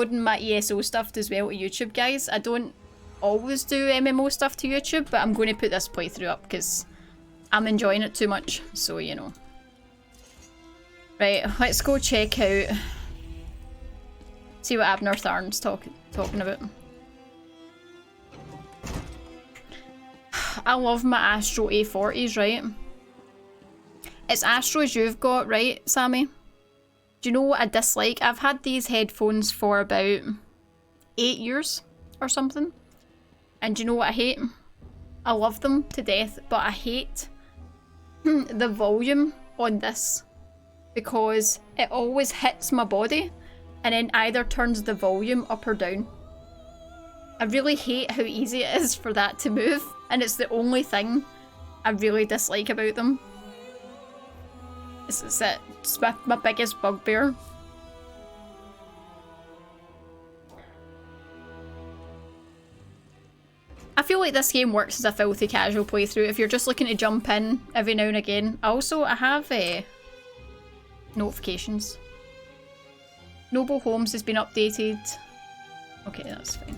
uploading my ESO stuff as well to YouTube, guys. I don't always do MMO stuff to YouTube, but I'm going to put this playthrough up because I'm enjoying it too much, so you know. Right, let's go check out... see what Abner Tharn's talking about. I love my Astro A40s, right? It's Astros you've got, right, Sammy? Do you know what I dislike? I've had these headphones for about 8 years or something. And do you know what I hate? I love them to death, but I hate the volume on this. Because it always hits my body and then either turns the volume up or down. I really hate how easy it is for that to move, and it's the only thing I really dislike about them. It's my biggest bugbear. I feel like this game works as a filthy casual playthrough if you're just looking to jump in every now and again. Also, I have notifications. Noble Homes has been updated. Okay, that's fine.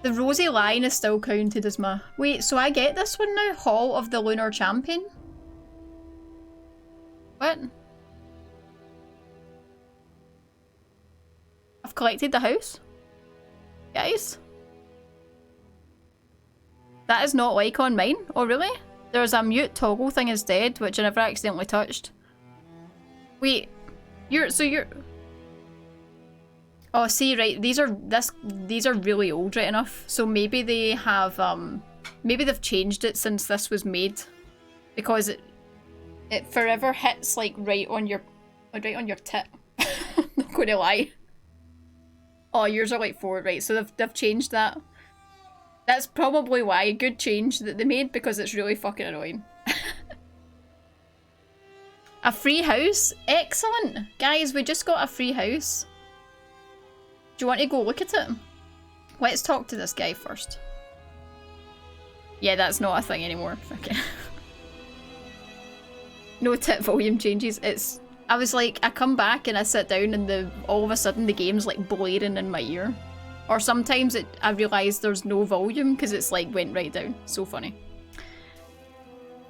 The Rosy Lion is still counted as my... Wait, so I get this one now? Hall of the Lunar Champion? What? I've collected the house? Guys? That is not like on mine. Oh, really? There's a mute toggle thing is dead, which I never accidentally touched. Wait. You're... Oh, see, right, these are really old, right enough. So maybe they have, maybe they've changed it since this was made. Because it forever hits, like, right on your tit. I'm not gonna lie. Oh, yours are like 4, right, so they've changed that. That's probably why, a good change that they made, because it's really fucking annoying. A free house? Excellent! Guys, we just got a free house. Do you want to go look at it? Let's talk to this guy first. Yeah, that's not a thing anymore. Okay. No tit volume changes. It's... I was like, I come back and I sit down and all of a sudden the game's like blaring in my ear. Or sometimes I realise there's no volume because it's like went right down. So funny.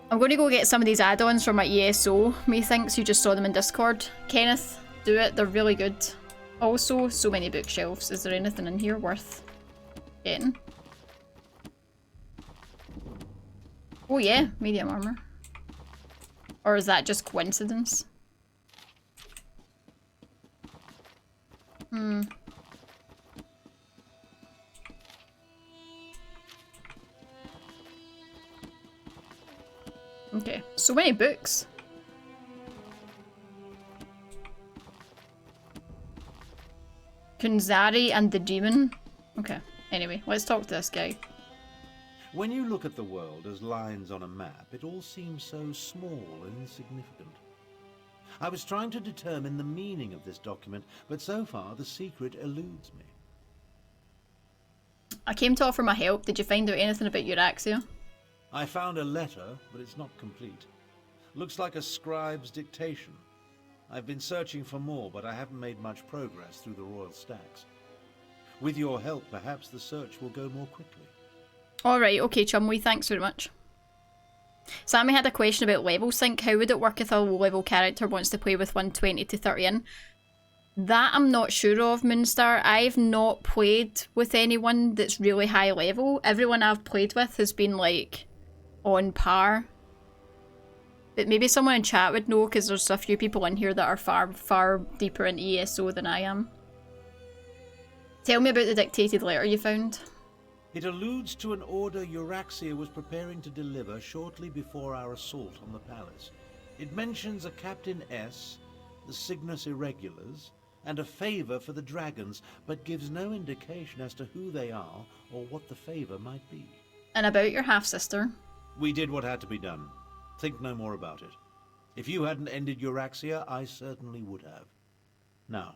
I'm going to go get some of these add-ons from my ESO. Methinks you just saw them in Discord. Kenneth, do it. They're really good. Also, so many bookshelves. Is there anything in here worth getting? Oh yeah, medium armor. Or is that just coincidence? Okay, so many books. Kunzari and the Demon. Okay, anyway, let's talk to this guy. When you look at the world as lines on a map, it all seems so small and insignificant. I was trying to determine the meaning of this document, but so far the secret eludes me. I came to offer my help. Did you find out anything about Euraxia? I found a letter, but it's not complete. Looks like a scribe's dictation. I've been searching for more, but I haven't made much progress through the royal stacks. With your help, perhaps the search will go more quickly. Alright, okay, Chumwee, thanks very much. Sammy had a question about level sync. How would it work if a low-level character wants to play with 120 to 30 in? That I'm not sure of, Moonstar. I've not played with anyone that's really high level. Everyone I've played with has been, like, on par. But maybe someone in chat would know, because there's a few people in here that are far deeper in ESO than I am. Tell me about the dictated letter you found. It alludes to an order Euraxia was preparing to deliver shortly before our assault on the palace. It mentions a Captain S, the Cygnus Irregulars, and a favour for the dragons, but gives no indication as to who they are or what the favour might be. And about your half-sister? We did what had to be done. Think no more about it. If you hadn't ended Euraxia, I certainly would have. Now,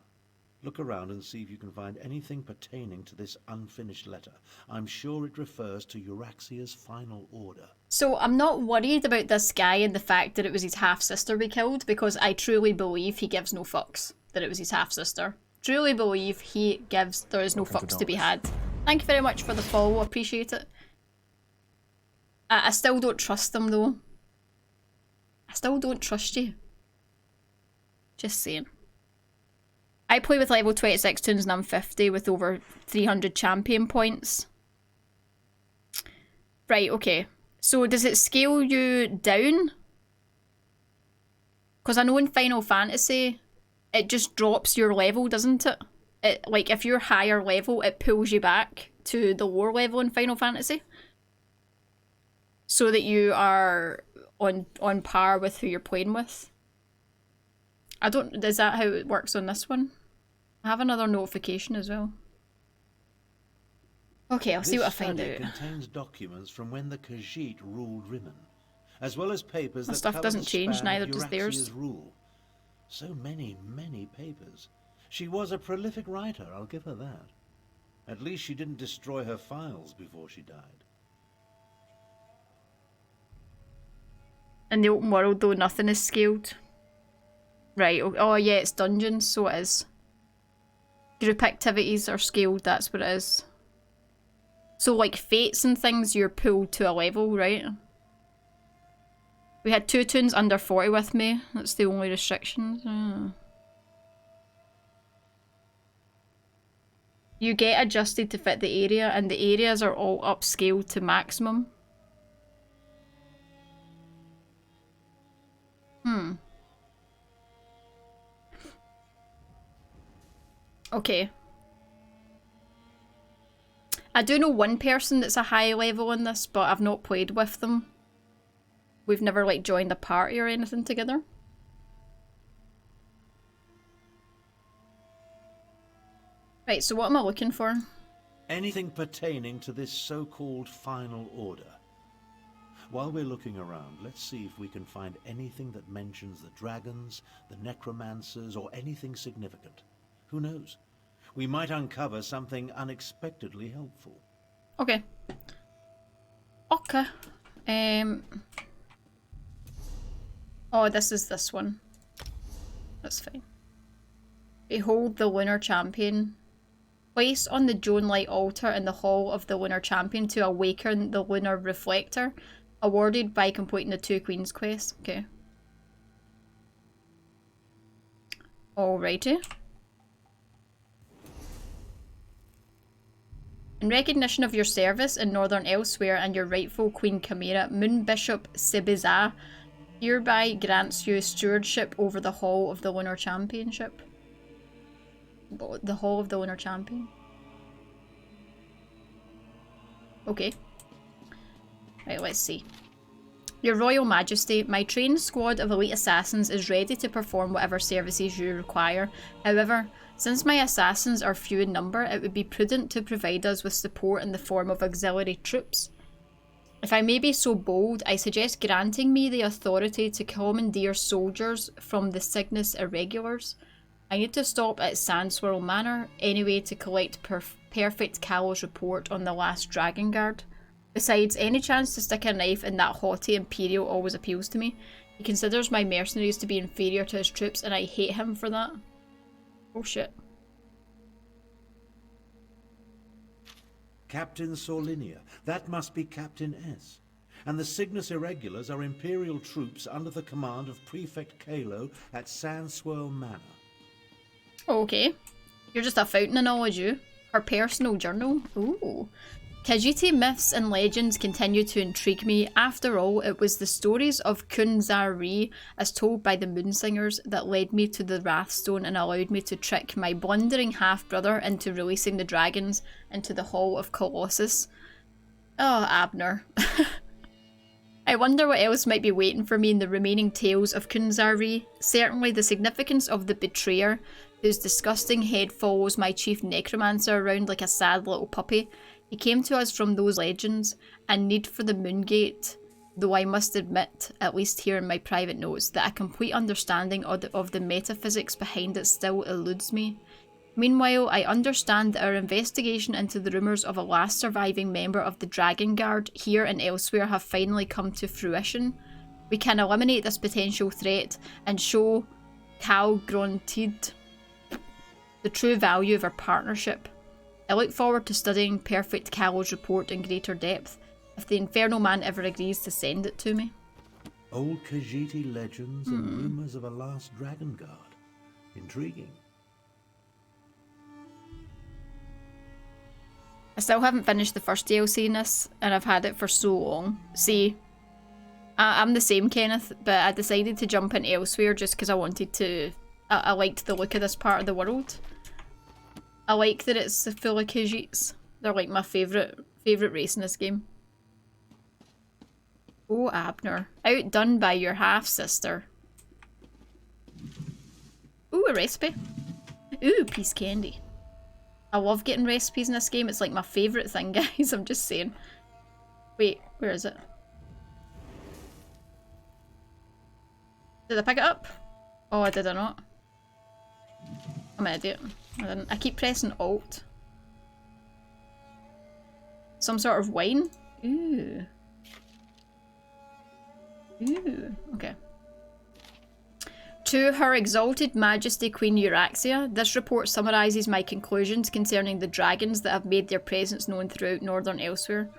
Look around and see if you can find anything pertaining to this unfinished letter. I'm sure it refers to Euraxia's final order. So I'm not worried about this guy and the fact that it was his half-sister we killed, because I truly believe he gives no fucks that it was his half-sister. Truly believe there is no fucks to be had. Thank you very much for the follow, appreciate it. I still don't trust them though. I still don't trust you. Just saying. I play with level 26 tunes and I'm 50 with over 300 champion points. Right, okay. So does it scale you down? Because I know in Final Fantasy, it just drops your level, doesn't it? Like, if you're higher level, it pulls you back to the lower level in Final Fantasy. So that you are on par with who you're playing with. Is that how it works on this one? I have another notification as well. Okay, I'll see what I find out. This study contains documents from when the Khajiit ruled Rimmon, as well as papers that stuff cover doesn't the change, span neither of does theirs. Euraxia's rule. So many papers. She was a prolific writer, I'll give her that. At least she didn't destroy her files before she died. In the open world, though, nothing is scaled. Right, oh yeah, it's dungeons, so it is. Group activities are scaled, that's what it is. So like fates and things, you're pulled to a level, right? We had 2 tunes under 40 with me, that's the only restrictions. You get adjusted to fit the area, and the areas are all upscaled to maximum. Okay. I do know one person that's a high level in this, but I've not played with them. We've never like joined a party or anything together. Right, so what am I looking for? Anything pertaining to this so-called final order. While we're looking around, let's see if we can find anything that mentions the dragons, the necromancers, or anything significant. Who knows? We might uncover something unexpectedly helpful. Okay. Okay. Oh, this is this one. That's fine. Behold the Lunar Champion. Place on the Joan Light altar in the Hall of the Lunar Champion to awaken the Lunar Reflector. Awarded by completing the 2 Queen's quests. Okay. Alrighty. In recognition of your service in Northern Elsweyr and your rightful Queen Chimera, Moon Bishop Sibiza hereby grants you stewardship over the Hall of the Lunar Championship. The Hall of the Lunar Champion. Okay. Right, let's see. Your Royal Majesty, my trained squad of elite assassins is ready to perform whatever services you require. However, since my assassins are few in number, it would be prudent to provide us with support in the form of auxiliary troops. If I may be so bold, I suggest granting me the authority to commandeer soldiers from the Cygnus Irregulars. I need to stop at Sandswirl Manor anyway to collect Perfect Callow's report on the last Dragon Guard. Besides, any chance to stick a knife in that haughty Imperial always appeals to me. He considers my mercenaries to be inferior to his troops and I hate him for that. Oh shit. Captain Solinia. That must be Captain S. And the Cygnus Irregulars are Imperial troops under the command of Prefect Kalo at Sandswirl Manor. Okay. You're just a fountain of knowledge, you. Her personal journal. Ooh. Khajiiti myths and legends continue to intrigue me. After all, it was the stories of Kunzari, as told by the Moonsingers, that led me to the Wrathstone and allowed me to trick my blundering half-brother into releasing the dragons into the Hall of Colossus. Oh, Abner. I wonder what else might be waiting for me in the remaining tales of Kunzari. Certainly the significance of the Betrayer, whose disgusting head follows my chief Necromancer around like a sad little puppy. He came to us from those legends, and need for the Moongate, though I must admit, at least here in my private notes, that a complete understanding of the metaphysics behind it still eludes me. Meanwhile, I understand that our investigation into the rumours of a last surviving member of the Dragon Guard here and elsewhere have finally come to fruition. We can eliminate this potential threat and show Cal Grontid the true value of our partnership. I look forward to studying Perfect Callow's report in greater depth, if the Infernal Man ever agrees to send it to me. Old Khajiiti legends and rumours of a last Dragon Guard. Intriguing. I still haven't finished the first DLC in this, and I've had it for so long. See, I'm the same, Kenneth, but I decided to jump in Elsweyr just because I wanted to... I liked the look of this part of the world. I like that it's full of Khajiits. They're like my favourite race in this game. Oh, Abner. Outdone by your half-sister. Ooh, a recipe. Ooh, peace candy. I love getting recipes in this game. It's like my favourite thing, guys. I'm just saying. Wait, where is it? Did I pick it up? Oh, I did not. I'm an idiot. I didn't. I keep pressing Alt. Some sort of wine? Ooh. Ooh, okay. To Her Exalted Majesty Queen Euraxia, this report summarises my conclusions concerning the dragons that have made their presence known throughout northern Elsweyr.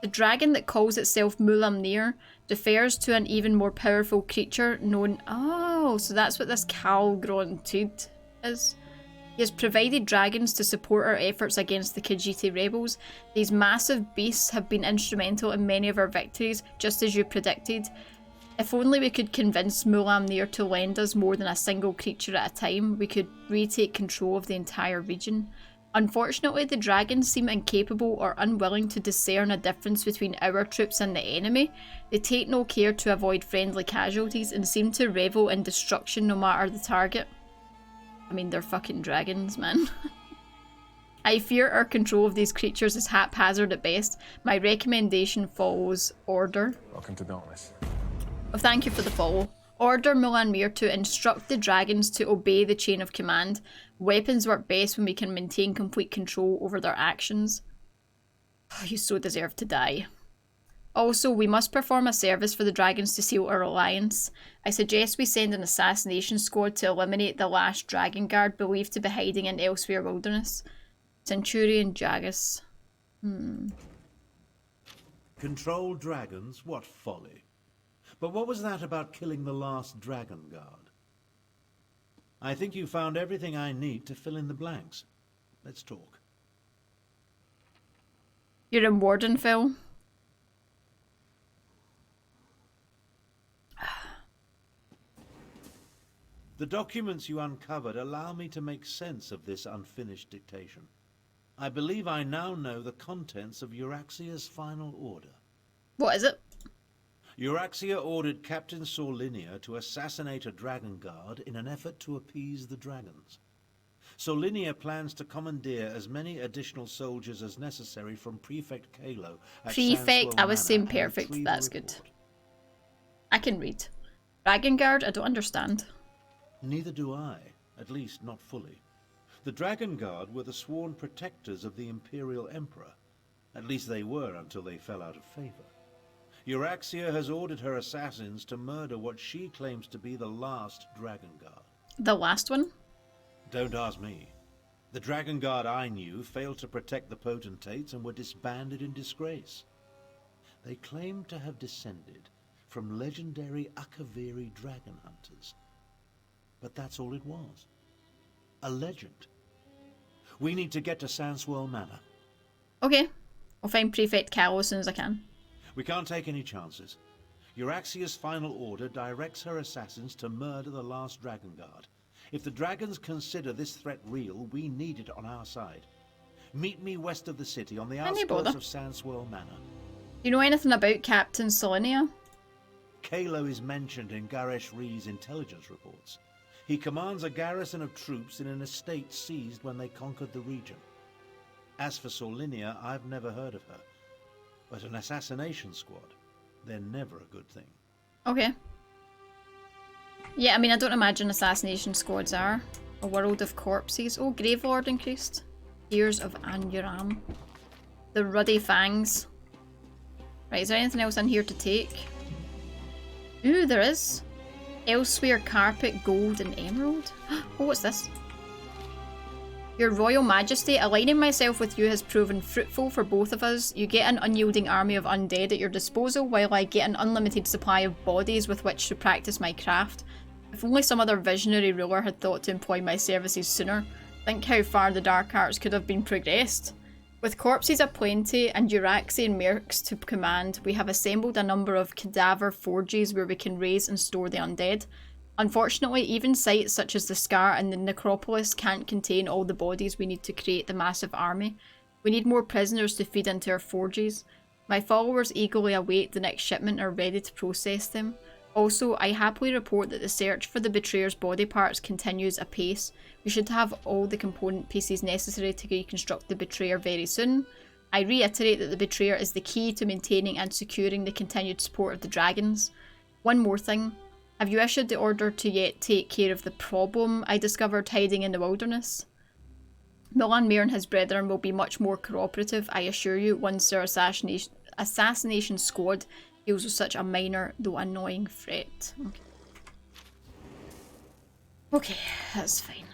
The dragon that calls itself Mulamnir refers to an even more powerful creature known... Oh, so that's what this Calgrontud is. He has provided dragons to support our efforts against the Khajiiti rebels. These massive beasts have been instrumental in many of our victories, just as you predicted. If only we could convince Mulamnir to lend us more than a single creature at a time, we could retake control of the entire region. Unfortunately, the dragons seem incapable or unwilling to discern a difference between our troops and the enemy. They take no care to avoid friendly casualties and seem to revel in destruction no matter the target. I mean, they're fucking dragons, man. I fear our control of these creatures is haphazard at best. My recommendation follows Order. Welcome to Dauntless. Oh, thank you for the follow. Order Mulamnir to instruct the dragons to obey the chain of command. Weapons work best when we can maintain complete control over their actions. Oh, you so deserve to die. Also, we must perform a service for the dragons to seal our alliance. I suggest we send an assassination squad to eliminate the last dragon guard believed to be hiding in Elsweyr Wilderness. Centurion Jagus. Control dragons? What folly. But what was that about killing the last dragon guard? I think you found everything I need to fill in the blanks. Let's talk. You're in Wardenville. The documents you uncovered allow me to make sense of this unfinished dictation. I believe I now know the contents of Euraxia's final order. What is it? Euraxia ordered Captain Solinia to assassinate a dragon guard in an effort to appease the dragons. Solinia plans to commandeer as many additional soldiers as necessary from Prefect Kalo at Prefect, I was saying Manor and perfect, retrieve that's a good. report. I can read. Dragon Guard, I don't understand. Neither do I, at least not fully. The Dragon Guard were the sworn protectors of the Imperial Emperor. At least they were until they fell out of favor. Euraxia has ordered her assassins to murder what she claims to be the last Dragon Guard. The last one? Don't ask me. The Dragon Guard I knew failed to protect the potentates and were disbanded in disgrace. They claimed to have descended from legendary Akaviri dragon hunters. But that's all it was. A legend. We need to get to Elsweyr Manor. Okay. I'll find Prefect Cal as soon as I can. We can't take any chances. Euraxia's final order directs her assassins to murder the last Dragon Guard. If the dragons consider this threat real, we need it on our side. Meet me west of the city on the outskirts of Elsweyr Manor. Do you know anything about Captain Solinia? Kalo is mentioned in Garesh Ree's intelligence reports. He commands a garrison of troops in an estate seized when they conquered the region. As for Solinia, I've never heard of her. But an assassination squad, they're never a good thing. Okay. Yeah, I mean, I don't imagine assassination squads are. A world of corpses. Oh, Gravelord increased. Ears of Anuram. The Ruddy Fangs. Right, is there anything else in here to take? Ooh, there is. Elsweyr Carpet, Gold and Emerald. Oh, what's this? Your Royal Majesty, aligning myself with you has proven fruitful for both of us. You get an unyielding army of undead at your disposal, while I get an unlimited supply of bodies with which to practice my craft. If only some other visionary ruler had thought to employ my services sooner. Think how far the dark arts could have been progressed. With corpses aplenty and Euraxian mercs to command, we have assembled a number of cadaver forges where we can raise and store the undead. Unfortunately, even sites such as the Scar and the Necropolis can't contain all the bodies we need to create the massive army. We need more prisoners to feed into our forges. My followers eagerly await the next shipment and are ready to process them. Also, I happily report that the search for the Betrayer's body parts continues apace. We should have all the component pieces necessary to reconstruct the Betrayer very soon. I reiterate that the Betrayer is the key to maintaining and securing the continued support of the dragons. One more thing. Have you issued the order to yet take care of the problem I discovered hiding in the wilderness? Milan Mayer and his brethren will be much more cooperative, I assure you, once their assassination squad deals with such a minor, though annoying threat. Okay, that's fine.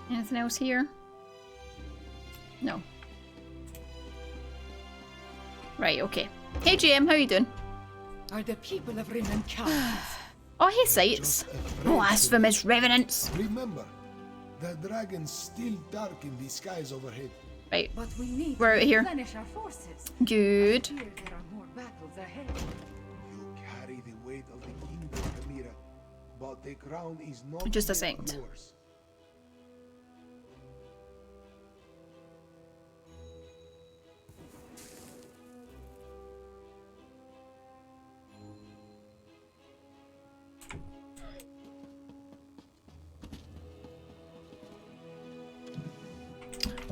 Anything else here? No. Right, okay. Hey GM, how you doing? Are the people of Rim and cowards? Oh, hey sights. Blasphemous revenants. Remember, the dragons still darken the skies overhead. Right. But we need We're out to here. replenish our forces. Good. I fear there are more battles ahead. You carry the weight of the kingdom, Kamira, but the crown is not Just a yet second. yours.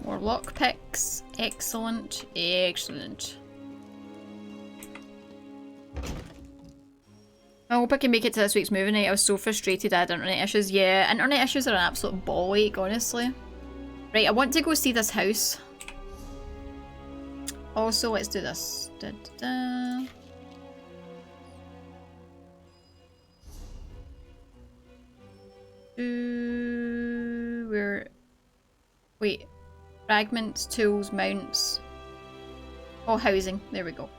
More lockpicks. Excellent. Excellent. I hope I can make it to this week's movie night. I was so frustrated I had internet issues. Yeah, internet issues are an absolute ball ache, honestly. Right, I want to go see this house. Also, let's do this. Da, da, da. Where... Wait. Fragments, tools, mounts. Oh, housing. There we go.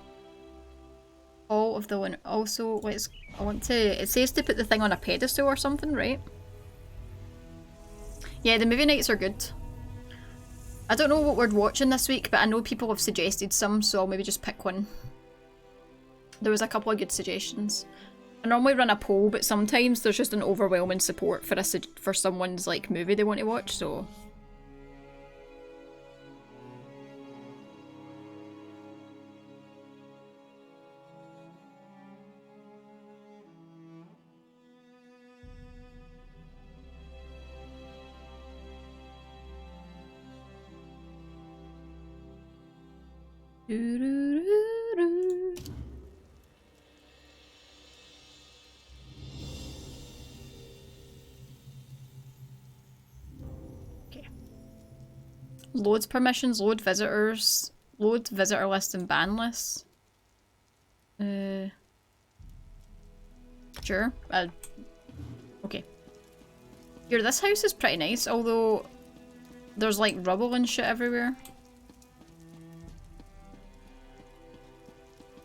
All of the one. Also, let's. I want to. It says to put the thing on a pedestal or something, right? Yeah, the movie nights are good. I don't know what we're watching this week, but I know people have suggested some, so I'll maybe just pick one. There was a couple of good suggestions. I normally run a poll, but sometimes there's just an overwhelming support for someone's like movie they want to watch, so. Okay. Loads permissions, load visitors, load visitor list and ban lists. Sure. Okay. Here, this house is pretty nice, although there's like rubble and shit everywhere.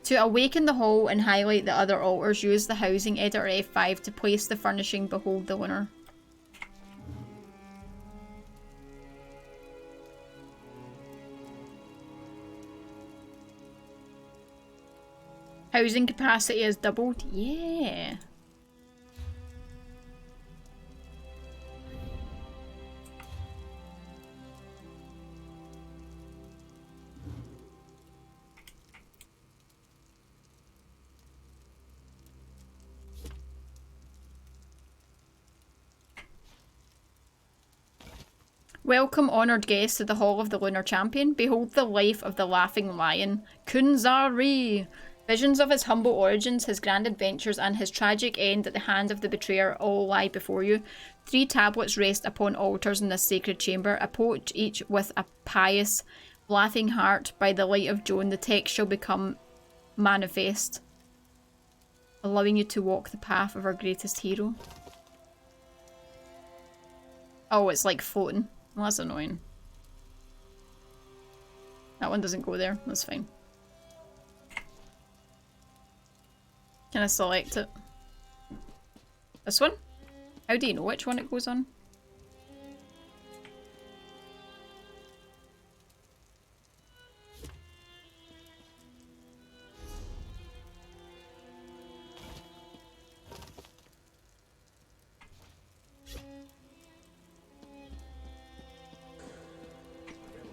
To awaken the hall and highlight the other altars, use the housing editor F5 to place the furnishing behold the winner. Housing capacity is doubled. Yeah. Welcome, honoured guests, to the Hall of the Lunar Champion. Behold the life of the Laughing Lion, Kunzari. Visions of his humble origins, his grand adventures, and his tragic end at the hand of the betrayer all lie before you. 3 tablets rest upon altars in this sacred chamber. Approach each with a pious, laughing heart. By the light of Joan, the text shall become manifest, allowing you to walk the path of our greatest hero. Oh, it's like floating. Well, that's annoying. That one doesn't go there. That's fine. Can I select it? This one? How do you know which one it goes on?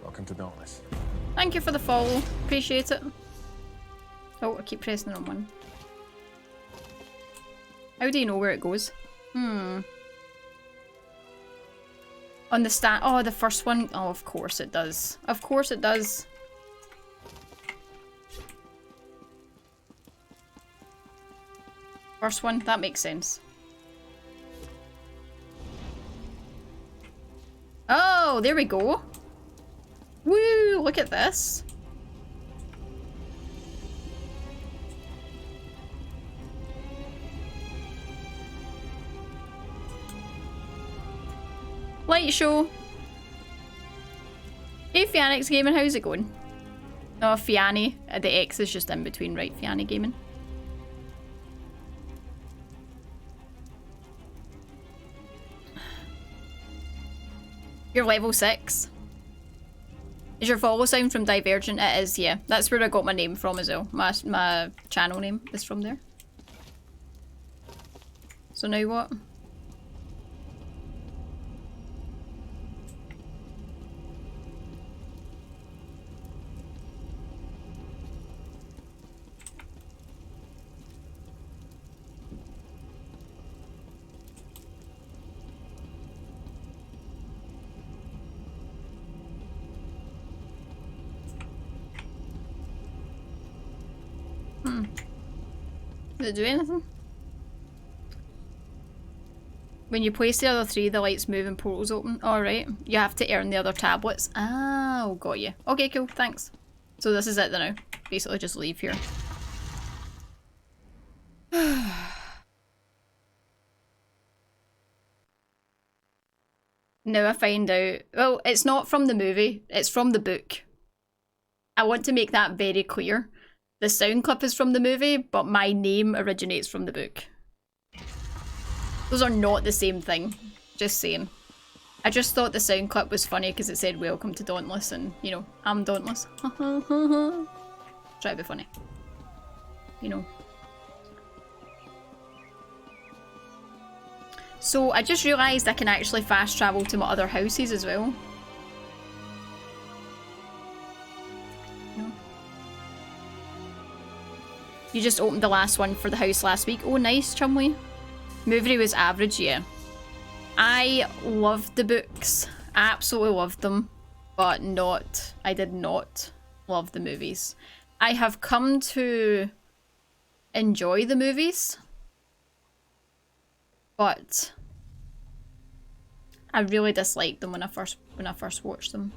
Welcome to Dauntless. Thank you for the follow. Appreciate it. Oh, I keep pressing the wrong one. How do you know where it goes? On the stand. Oh, the first one. Oh, of course it does. Of course it does. First one. That makes sense. Oh, there we go. Woo! Look at this. Light show. Hey Fianix Gaming, how's it going? Oh, Fiani. The X is just in between, right? Fiani Gaming. You're level 6. Is your follow sound from Divergent? It is, yeah. That's where I got my name from as well. My channel name is from there. So now what? Does it do anything? When you place the other 3, the lights move and portals open. Alright. You have to earn the other tablets. Oh, got you. Okay, cool. Thanks. So this is it then now. Basically just leave here. Now I find out... Well, it's not from the movie. It's from the book. I want to make that very clear. The sound clip is from the movie, but my name originates from the book. Those are not the same thing. Just saying. I just thought the sound clip was funny because it said welcome to Dauntless and, you know, I'm Dauntless. Try to be funny. You know. So I just realised I can actually fast travel to my other houses as well. You just opened the last one for the house last week. Oh, nice, Chumley. Movie was average, yeah. I loved the books. Absolutely loved them. But not... I did not love the movies. I have come to enjoy the movies. But I really disliked them when I first watched them.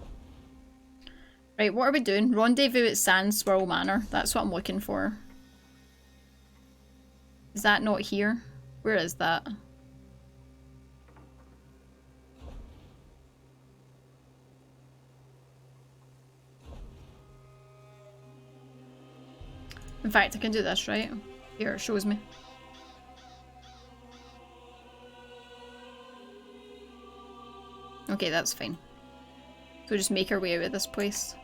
Right, what are we doing? Rendezvous at Sand Swirl Manor. That's what I'm looking for. Is that not here? Where is that? In fact, I can do this, right? Here, it shows me. Okay, that's fine. So just make our way out of this place.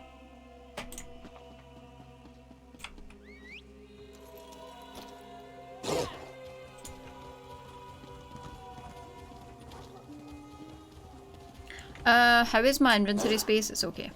How is my inventory space? It's okay.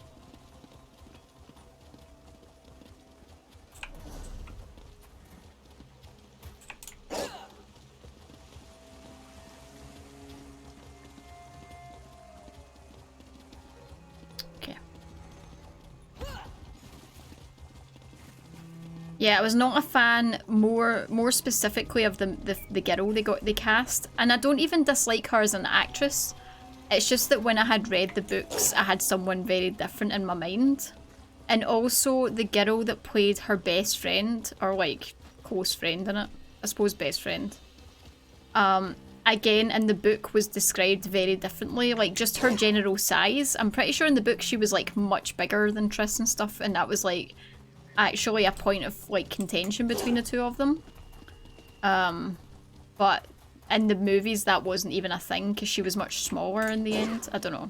Yeah, I was not a fan more specifically of the girl they cast, and I don't even dislike her as an actress. It's just that when I had read the books, I had someone very different in my mind. And also the girl that played her best friend, or like close friend in it, I suppose best friend. Again, in the book was described very differently, like just her general size. I'm pretty sure in the book she was like much bigger than Triss and stuff, and that was like actually a point of like contention between the two of them. But in the movies that wasn't even a thing because she was much smaller in the end. I don't know.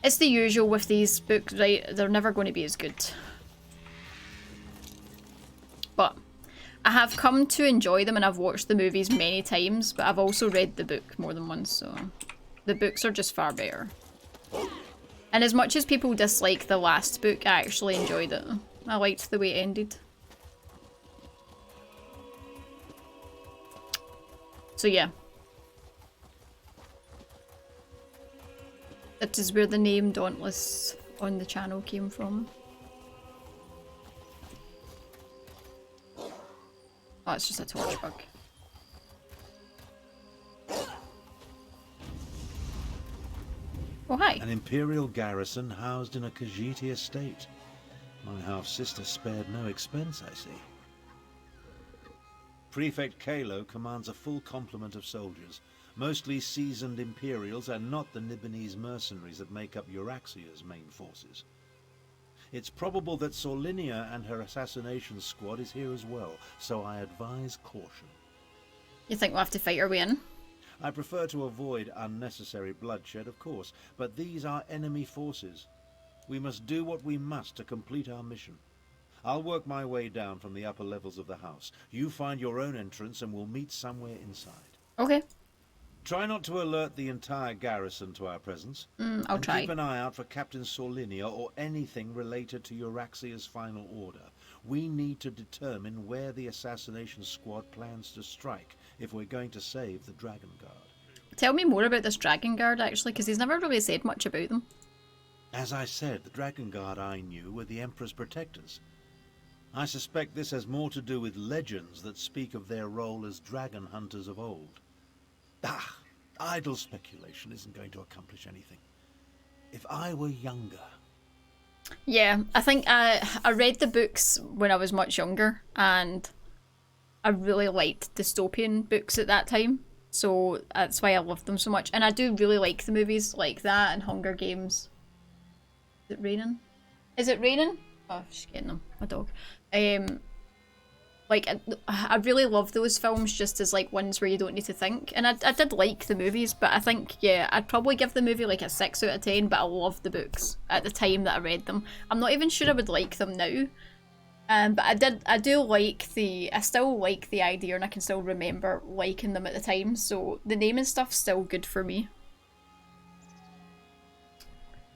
It's the usual with these books, right? They're never going to be as good. But I have come to enjoy them and I've watched the movies many times, but I've also read the book more than once, so the books are just far better. And as much as people dislike the last book, I actually enjoyed it. I liked the way it ended. So yeah. That is where the name Dauntless on the channel came from. Oh, it's just a torch bug. Oh, hi. An Imperial garrison housed in a Khajiiti estate. My half-sister spared no expense, I see. Prefect Kalo commands a full complement of soldiers, mostly seasoned Imperials and not the Nibonese mercenaries that make up Euraxia's main forces. It's probable that Sorlinia and her assassination squad is here as well, so I advise caution. You think we'll have to fight our way in? I prefer to avoid unnecessary bloodshed, of course, but these are enemy forces. We must do what we must to complete our mission. I'll work my way down from the upper levels of the house. You find your own entrance and we'll meet somewhere inside. Okay. Try not to alert the entire garrison to our presence. I'll try. Keep an eye out for Captain Sorlinia or anything related to Euraxia's final order. We need to determine where the assassination squad plans to strike if we're going to save the Dragon Guard. Tell me more about this Dragon Guard, actually, because he's never really said much about them. As I said, the Dragon Guard I knew were the Emperor's protectors. I suspect this has more to do with legends that speak of their role as dragon hunters of old. Idle speculation isn't going to accomplish anything. If I were younger... Yeah, I think I read the books when I was much younger, and I really liked dystopian books at that time, so that's why I loved them so much. And I do really like the movies like that and Hunger Games. Is it raining? Is it raining? Oh, she's getting them. My dog. Like, I really love those films just as, like, ones where you don't need to think. And I did like the movies, but I think, yeah, I'd probably give the movie, like, a 6 out of 10, but I loved the books at the time that I read them. I'm not even sure I would like them now. But I still like the idea, and I can still remember liking them at the time, so the name and stuff's still good for me.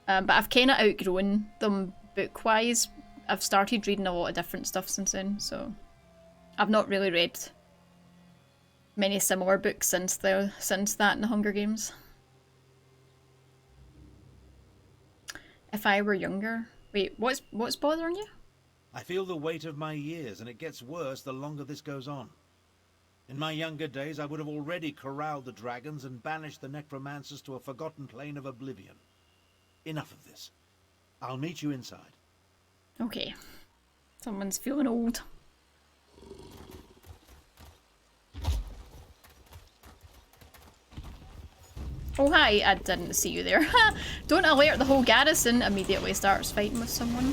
But I've kind of outgrown them book-wise. I've started reading a lot of different stuff since then, so I've not really read many similar books since that and the Hunger Games. If I were younger... Wait, what's bothering you? I feel the weight of my years, and it gets worse the longer this goes on. In my younger days, I would have already corralled the dragons and banished the necromancers to a forgotten plane of oblivion. Enough of this. I'll meet you inside. Okay. Someone's feeling old. Oh hi, I didn't see you there. Don't alert the whole garrison. Immediately starts fighting with someone.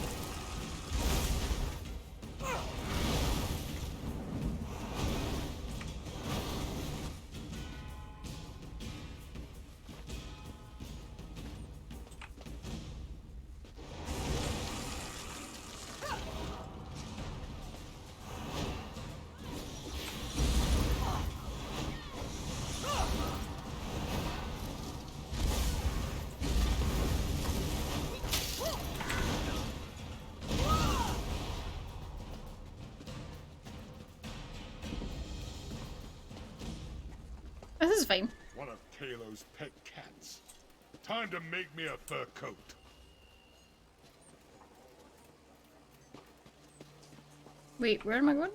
This is fine. One of Kalo's pet cats. Time to make me a fur coat. Wait, where am I going?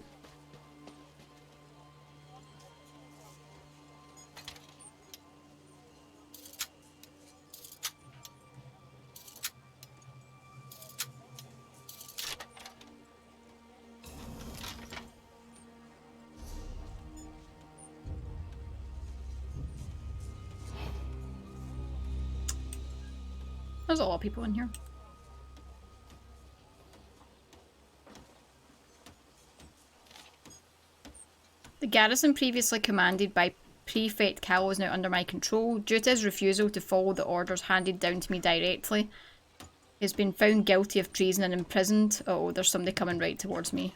There's a lot of people in here. The garrison previously commanded by Prefect Cal is now under my control. Due to his refusal to follow the orders handed down to me directly, he has been found guilty of treason and imprisoned. Oh, there's somebody coming right towards me.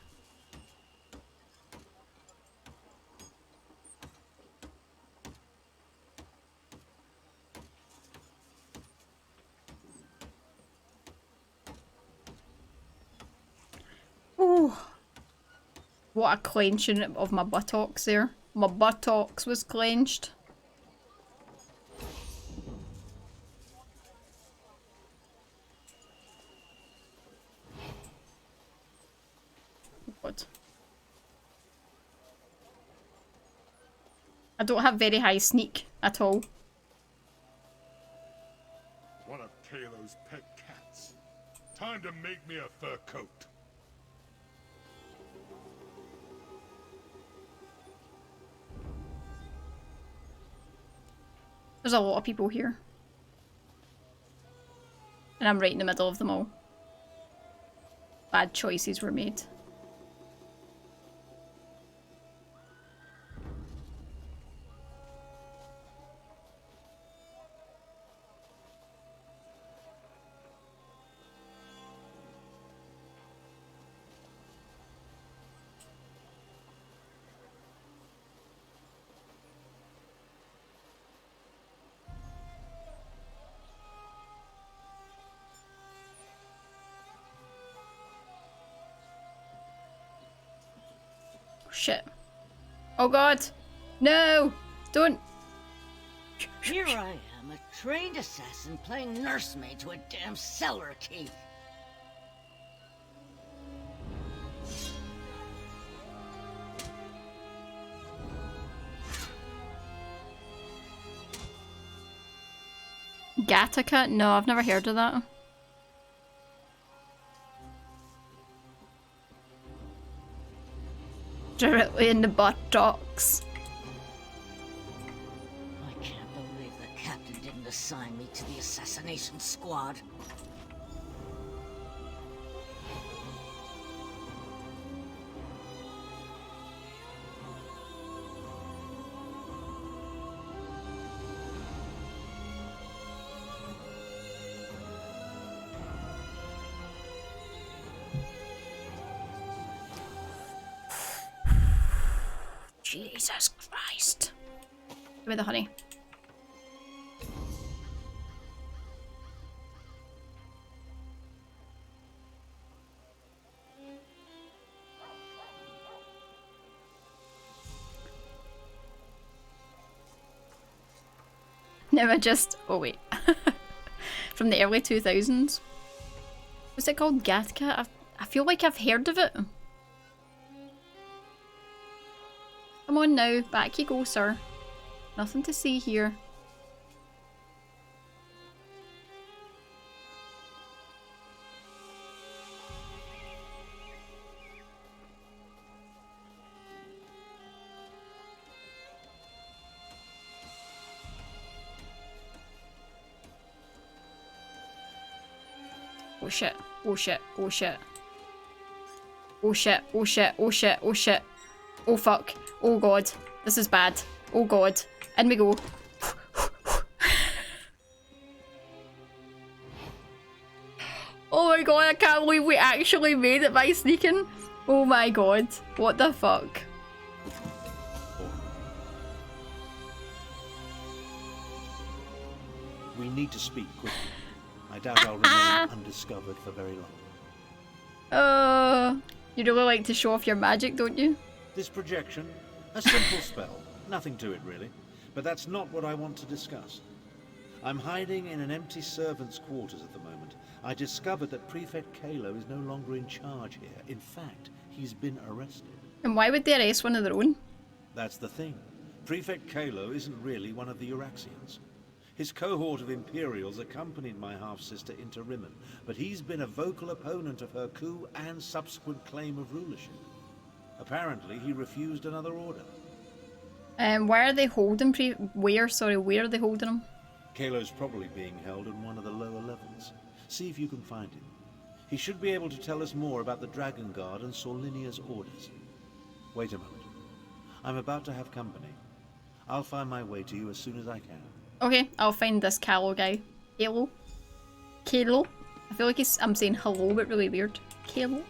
Oh, what a clenching of my buttocks there. My buttocks was clenched. What? I don't have very high sneak at all. One of Kalo's pet cats. Time to make me a fur coat. There's a lot of people here. And I'm right in the middle of them all. Bad choices were made. Shit. Oh god! No! Don't! Here I am, a trained assassin playing nursemaid to a damn cellar key. Gattaca? No, I've never heard of that. Directly in the buttocks. I can't believe the captain didn't assign me to the assassination squad. Jesus Christ. Give me the honey. Now I just... oh wait. From the early 2000s. What's it called? Gattaca? I feel like I've heard of it. Come on now, back you go, sir. Nothing to see here. Oh shit, oh shit, oh shit. Oh shit, oh shit, oh shit, oh shit. Oh fuck. Oh god. This is bad. Oh god. In we go. Oh my god, I can't believe we actually made it by sneaking. Oh my god. What the fuck? We need to speak quickly. I doubt I'll remain undiscovered for very long. You really like to show off your magic, don't you? This projection, a simple spell. Nothing to it, really. But that's not what I want to discuss. I'm hiding in an empty servant's quarters at the moment. I discovered that Prefect Kalo is no longer in charge here. In fact, he's been arrested. And why would they arrest one of their own? That's the thing. Prefect Kalo isn't really one of the Euraxians. His cohort of Imperials accompanied my half-sister into Rimmon, but he's been a vocal opponent of her coup and subsequent claim of rulership. Apparently, he refused another order. Why are they holding where are they holding him? Kalo's probably being held in one of the lower levels. See if you can find him. He should be able to tell us more about the Dragon Guard and Solinia's orders. Wait a moment. I'm about to have company. I'll find my way to you as soon as I can. Okay, I'll find this Kalo guy. Kalo? Kalo? I feel like I'm saying hello, but really weird. Kalo?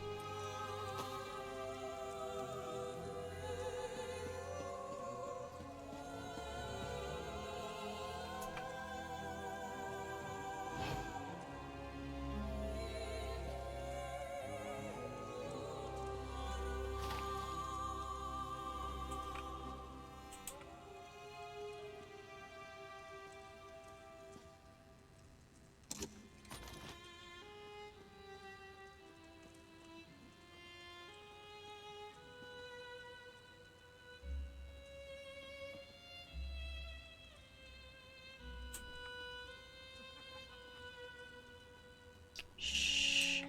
Shh.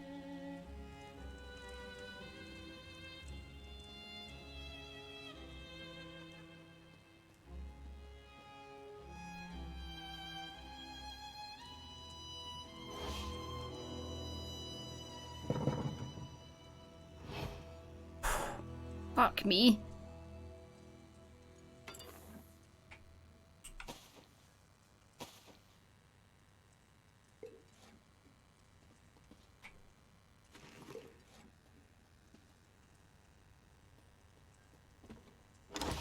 Fuck me.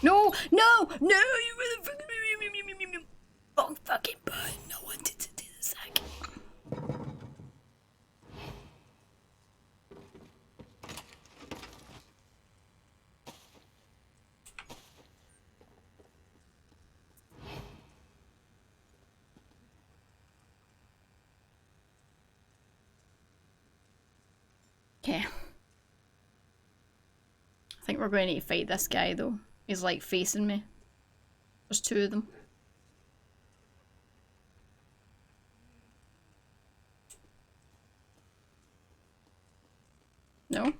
No, no, no, you motherfucking wrong fucking button. I wanted to do the second. Okay. I think we're going to need to fight this guy though. He's like facing me. There's two of them. No?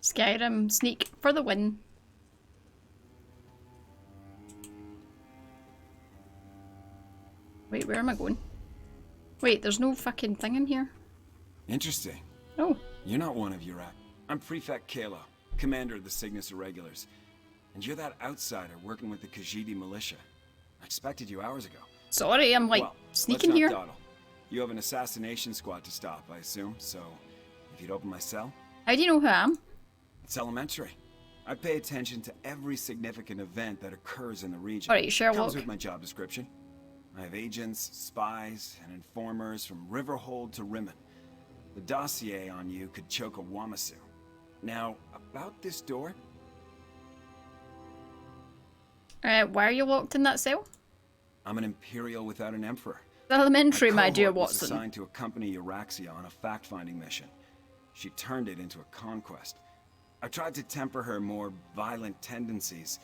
Skyrim sneak for the win. Wait, where am I going? Wait, there's no fucking thing in here. Interesting. Oh. You're not one of Urak. I'm Prefect Kalo, commander of the Cygnus Irregulars. And you're that outsider working with the Khajiit militia. I expected you hours ago. Sorry, I'm like well, sneaking let's here. not dawdle. You have an assassination squad to stop, I assume, so if you'd open my cell. How do you know who I am? It's elementary. I pay attention to every significant event that occurs in the region. Alright, Sherlock. Comes with my job description. I have agents, spies, and informers from Riverhold to Rimmon. The dossier on you could choke a Wamasu. Now, about this door... Why are you locked in that cell? I'm an Imperial without an Emperor. Elementary, my dear cohort was Watson. assigned to accompany Euraxia on a fact-finding mission. She turned it into a conquest. I tried to temper her more violent tendencies,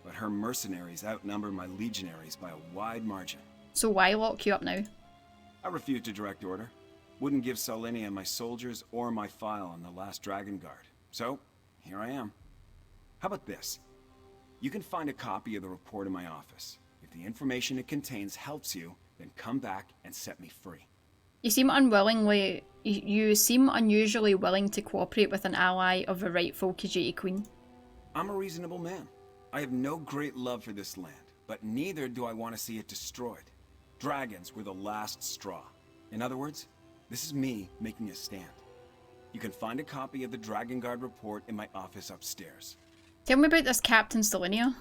but her mercenaries outnumber my legionaries by a wide margin. So why lock you up now? I refused to direct order. Wouldn't give Solinia my soldiers or my file on the last Dragon Guard. So, here I am. How about this? You can find a copy of the report in my office. If the information it contains helps you, then come back and set me free. You seem unwillingly... You seem unusually willing to cooperate with an ally of the rightful Khajiit Queen. I'm a reasonable man. I have no great love for this land, but neither do I want to see it destroyed. Dragons were the last straw. In other words, this is me making a stand. You can find a copy of the Dragon Guard report in my office upstairs. Tell me about this Captain Solinia.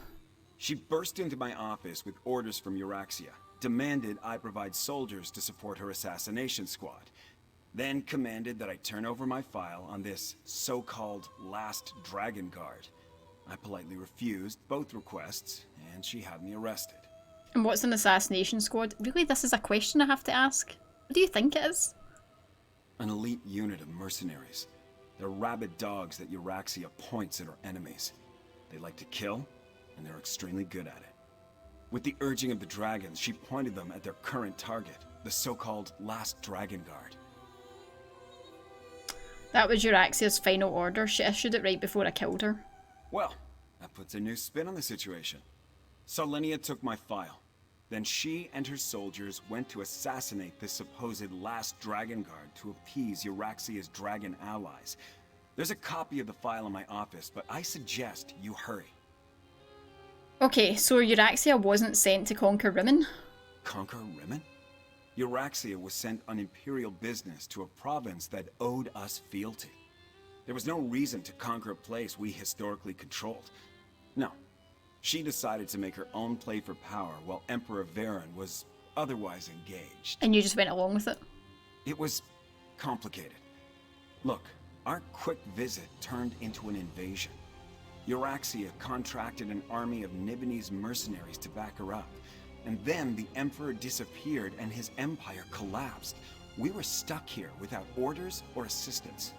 She burst into my office with orders from Euraxia, demanded I provide soldiers to support her assassination squad, then commanded that I turn over my file on this so-called last Dragon Guard. I politely refused both requests, and she had me arrested. And what's an assassination squad? Really, this is a question I have to ask? What do you think it is? An elite unit of mercenaries. They're rabid dogs that Euraxia points at her enemies. They like to kill, and they're extremely good at it. With the urging of the dragons, she pointed them at their current target, the so-called Last Dragon Guard. That was Euraxia's final order. She issued it right before I killed her. Well, that puts a new spin on the situation. Solinia took my file. Then she and her soldiers went to assassinate the supposed Last Dragon Guard to appease Euraxia's dragon allies. There's a copy of the file in my office, but I suggest you hurry. Okay, so Euraxia wasn't sent to conquer Rimmon? Conquer Rimmon? Euraxia was sent on imperial business to a province that owed us fealty. There was no reason to conquer a place we historically controlled. No. She decided to make her own play for power while Emperor Varen was otherwise engaged. And you just went along with it? It was complicated. Look, our quick visit turned into an invasion. Euraxia contracted an army of Nibonese mercenaries to back her up. And then the Emperor disappeared and his empire collapsed. We were stuck here without orders or assistance.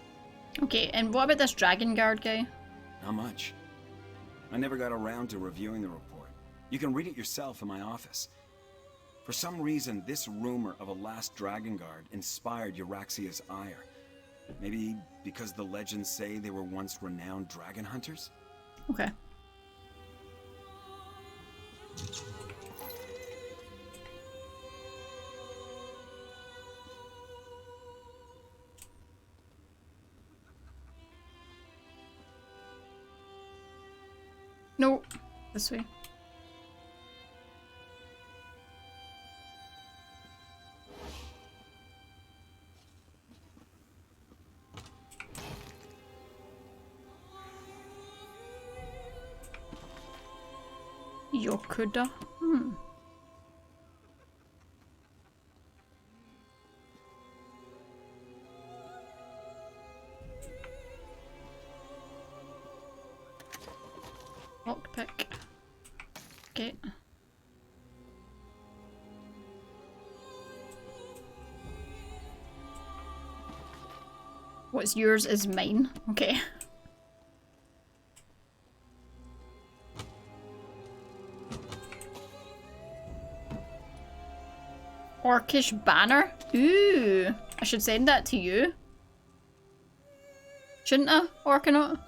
Okay, and what about this Dragon Guard guy? Not much. I never got around to reviewing the report. You can read it yourself in my office. For some reason, this rumor of a Last Dragon Guard inspired Euraxia's ire. Maybe because the legends say they were once renowned dragon hunters? Okay. No, this way. Yokuda? Lockpick. Okay. What's yours is mine. Okay. Orcish banner? Ooh. I should send that to you. Shouldn't I? Orcanaut?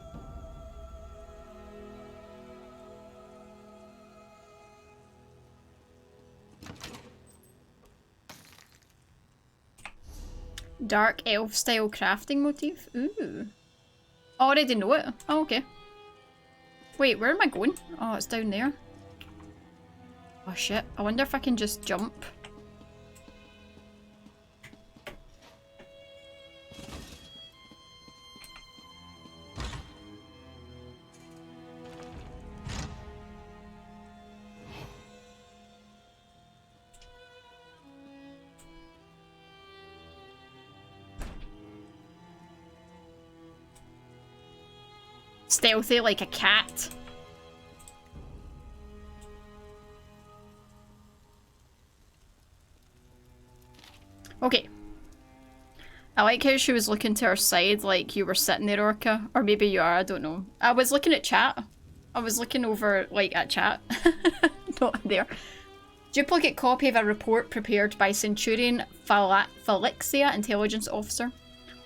Dark elf style crafting motif? Ooh. I already know it. Oh, okay. Wait, where am I going? Oh, it's down there. Oh shit. I wonder if I can just jump. Stealthy like a cat. Okay. I like how she was looking to her side like you were sitting there, Orca. Or maybe you are, I don't know. I was looking at chat. I was looking over, like, at chat. Not there. Duplicate copy of a report prepared by Centurion Felixia, intelligence officer.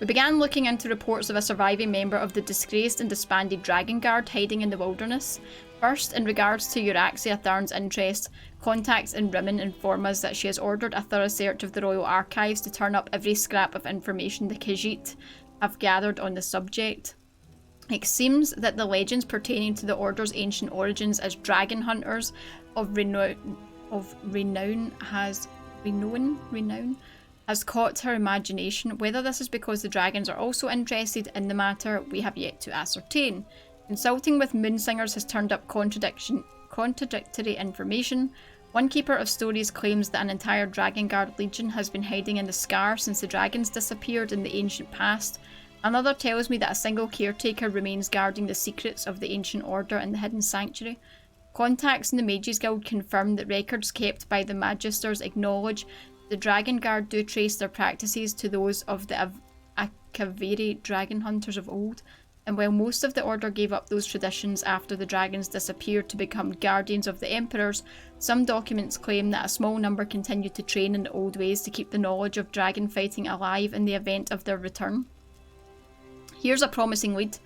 We began looking into reports of a surviving member of the disgraced and disbanded Dragon Guard hiding in the wilderness. First, in regards to Euraxia Tharn's interest, contacts in Rimmon inform us that she has ordered a thorough search of the royal archives to turn up every scrap of information the Khajiit have gathered on the subject. It seems that the legends pertaining to the Order's ancient origins as dragon hunters of renown has caught her imagination. Whether this is because the dragons are also interested in the matter, we have yet to ascertain. Consulting with Moonsingers has turned up contradictory information. One keeper of stories claims that an entire Dragon Guard legion has been hiding in the Scar since the dragons disappeared in the ancient past. Another tells me that a single caretaker remains guarding the secrets of the ancient order in the hidden sanctuary. Contacts in the Mages Guild confirm that records kept by the Magisters acknowledge the Dragon Guard do trace their practices to those of the Kaveri dragon hunters of old, and while most of the Order gave up those traditions after the dragons disappeared to become guardians of the Emperors, some documents claim that a small number continued to train in the old ways to keep the knowledge of dragon fighting alive in the event of their return. Here's a promising lead.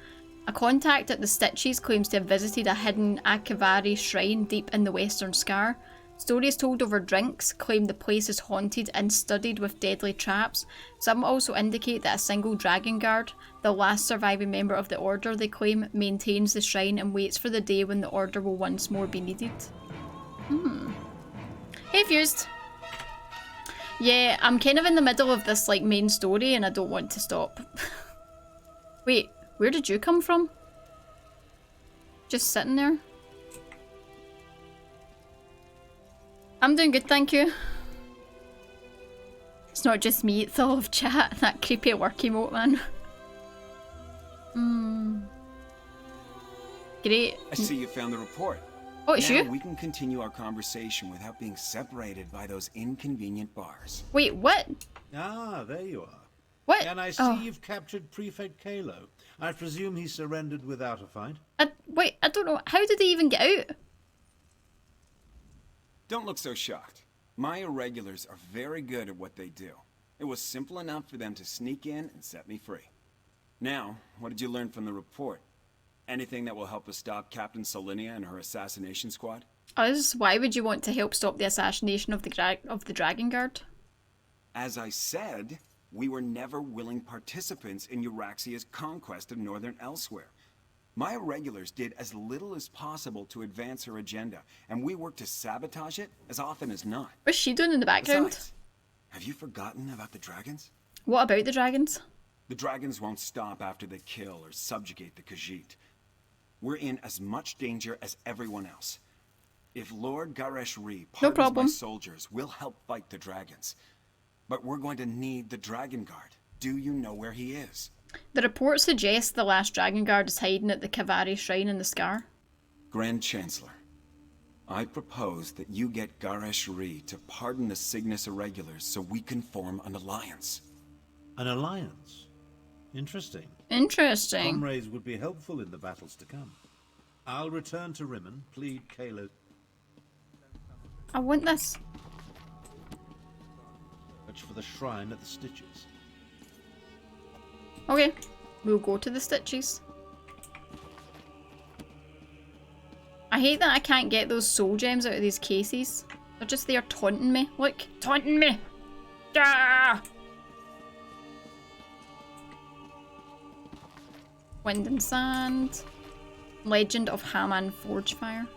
A contact at the Stitches claims to have visited a hidden Akavari shrine deep in the Western Scar. Stories told over drinks claim the place is haunted and studded with deadly traps. Some also indicate that a single dragon guard, the last surviving member of the Order they claim, maintains the shrine and waits for the day when the Order will once more be needed. Hey Fused! Yeah, I'm kind of in the middle of this like main story and I don't want to stop. Wait, where did you come from? Just sitting there? I'm doing good, thank you. It's not just me, it's all of chat. That creepy work emote, man. Great. I see you found the report. Oh, it's now you? we can continue our conversation without being separated by those inconvenient bars. Wait, what? Ah, there you are. What? And I see Oh. you've captured Prefect Kalo. I presume he surrendered without a fight? Wait, I don't know. How did they even get out? Don't look so shocked. My irregulars are very good at what they do. It was simple enough for them to sneak in and set me free. Now, what did you learn from the report? Anything that will help us stop Captain Solinia and her assassination squad? Us? Why would you want to help stop the assassination of the Dragon Guard? As I said, we were never willing participants in Euraxia's conquest of northern Elsweyr. My irregulars did as little as possible to advance her agenda, and we worked to sabotage it as often as not. What's she doing in the background? Besides, have you forgotten about the dragons? What about the dragons? The dragons won't stop after they kill or subjugate the Khajiit. We're in as much danger as everyone else. If Lord Garesh-Ri pardons my soldiers, we'll help fight the dragons. But we're going to need the Dragon Guard. Do you know where he is? The report suggests the last Dragon Guard is hiding at the Kavari Shrine in the Scar. Grand Chancellor, I propose that you get Garesh-Ri to pardon the Cygnus Irregulars so we can form an alliance. An alliance? Interesting. Interesting. Comrades would be helpful in the battles to come. I'll return to Rimmen, plead Kalo. I want this. Search for the shrine at the Stitches. Okay, we'll go to the Stitches. I hate that I can't get those soul gems out of these cases. They're just there taunting me. Look, taunting me! Ah! Wind and Sand. Legend of Haman Forgefire.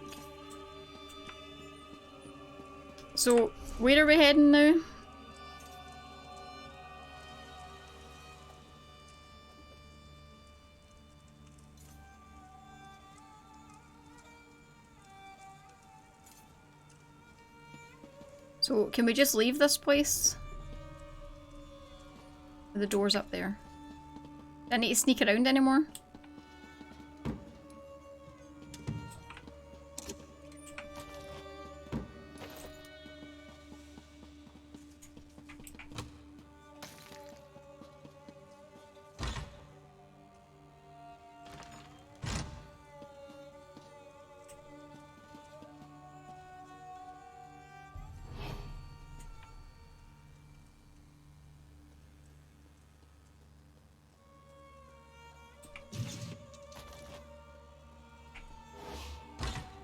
So, where are we heading now? So, can we just leave this place? The door's up there. Do I need to sneak around anymore?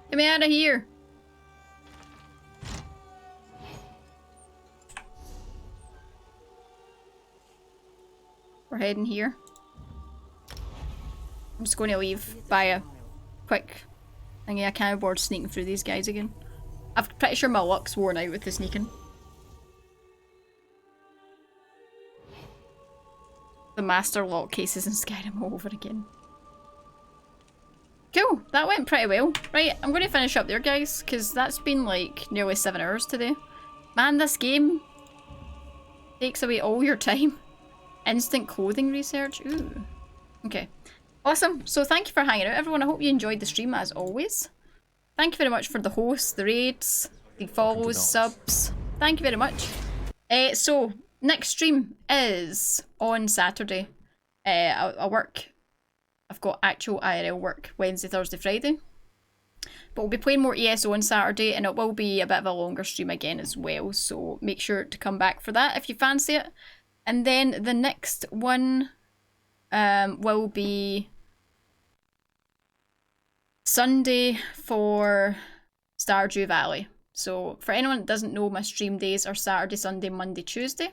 Get me out of here! We're heading here. I'm just going to leave by a quick thingy. I can't afford sneaking through these guys again. I'm pretty sure my luck's worn out with the sneaking. The master lock cases in Skyrim all over again. Cool, that went pretty well. Right, I'm going to finish up there, guys, because that's been like nearly 7 hours today. Man, this game takes away all your time. Instant clothing research, ooh. Okay, awesome. So thank you for hanging out, everyone. I hope you enjoyed the stream, as always. Thank you very much for the hosts, the raids, the follows, subs. Thank you very much. So, next stream is on Saturday. I work. I've got actual IRL work Wednesday, Thursday, Friday. But we'll be playing more ESO on Saturday, and it will be a bit of a longer stream again as well, so make sure to come back for that if you fancy it. And then the next one will be Sunday for Stardew Valley. So for anyone that doesn't know, my stream days are Saturday, Sunday, Monday, Tuesday.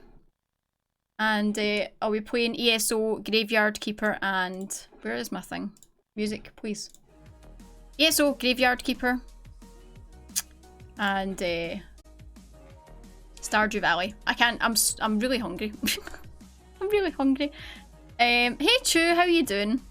And I'll be playing ESO, Graveyard Keeper, and... where is my thing? Music, please. ESO, Graveyard Keeper, and Stardew Valley. I'm really hungry. I'm really hungry. Hey Chu, how you doing?